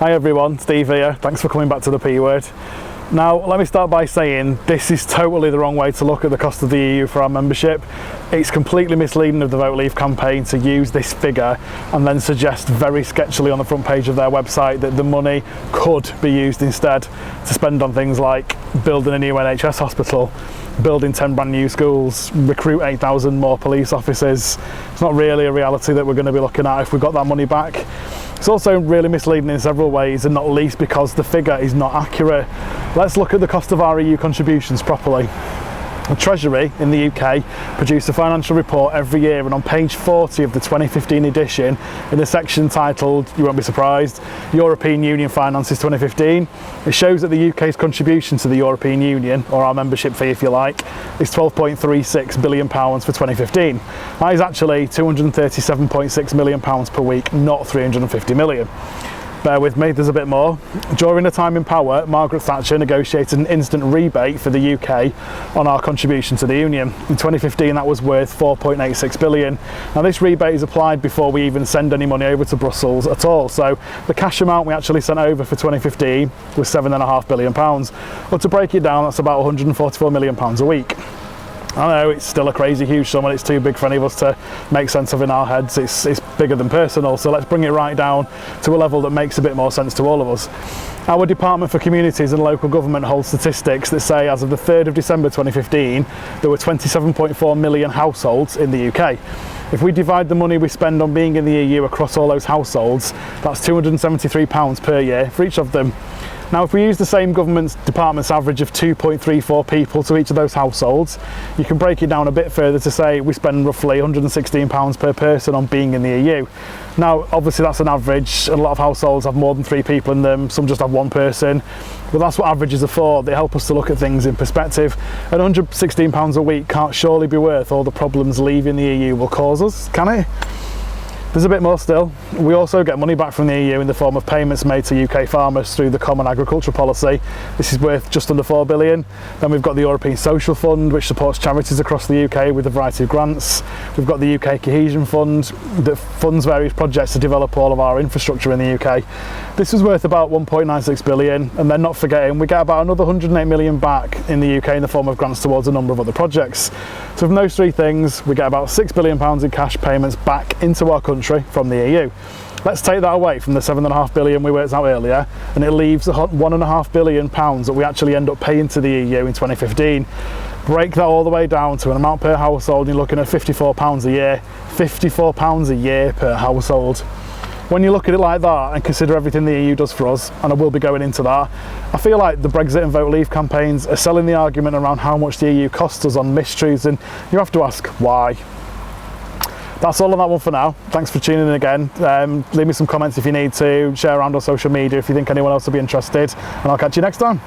Hi everyone, Steve here. Thanks for coming back to the P word. Now, let me start by saying this is totally the wrong way to look at the cost of the EU for our membership. It's completely misleading of the Vote Leave campaign to use this figure and then suggest very sketchily on the front page of their website that the money could be used instead to spend on things like building a new NHS hospital, building 10 brand new schools, recruit 8,000 more police officers. It's not really a reality that we're going to be looking at if we got that money back. It's also really misleading in several ways, and not least because the figure is not accurate. Let's look at the cost of our EU contributions properly. The Treasury in the UK produce a financial report every year, and on page 40 of the 2015 edition, in the section titled, you won't be surprised, European Union Finances 2015, it shows that the UK's contribution to the European Union, or our membership fee if you like, is £12.36 billion for 2015. That is actually £237.6 million per week, not £350 million. Bear with me, there's a bit more. During the time in power, Margaret Thatcher negotiated an instant rebate for the UK on our contribution to the Union. In 2015, that was worth £4.86 billion. Now, this rebate is applied before we even send any money over to Brussels at all. So the cash amount we actually sent over for 2015 was £7.5 billion. But to break it down, that's about £144 million a week. I know it's still a crazy huge sum and it's too big for any of us to make sense of in our heads. It's bigger than personal, so let's bring it right down to a level that makes a bit more sense to all of us. Our Department for Communities and Local Government holds statistics that say as of the 3rd of December 2015 there were 27.4 million households in the UK. If we divide the money we spend on being in the EU across all those households, that's £273 per year for each of them. Now, if we use the same department's average of 2.34 people to each of those households, you can break it down a bit further to say we spend roughly £116 per person on being in the EU. Now, obviously that's an average. A lot of households have more than 3 people in them, some just have 1 person, but that's what averages are for. They help us to look at things in perspective, and £116 a week can't surely be worth all the problems leaving the EU will cause us, can it? There's a bit more still. We also get money back from the EU in the form of payments made to UK farmers through the Common Agricultural Policy. This is worth just under £4 billion. Then we've got the European Social Fund, which supports charities across the UK with a variety of grants. We've got the UK Cohesion Fund that funds various projects to develop all of our infrastructure in the UK. This was worth about £1.96 billion, and then not forgetting, we get about another £108 million back in the UK in the form of grants towards a number of other projects. So from those 3 things, we get about £6 billion in cash payments back into our country from the EU. Let's take that away from the £7.5 billion we worked out earlier, and it leaves £1.5 billion that we actually end up paying to the EU in 2015. Break that all the way down to an amount per household, you're looking at £54 a year. £54 a year per household. When you look at it like that and consider everything the EU does for us, and I will be going into that, I feel like the Brexit and Vote Leave campaigns are selling the argument around how much the EU costs us on mistruths, and you have to ask why. That's all on that one for now. Thanks for tuning in again. Leave me some comments if you need to, share around on social media if you think anyone else will be interested, and I'll catch you next time.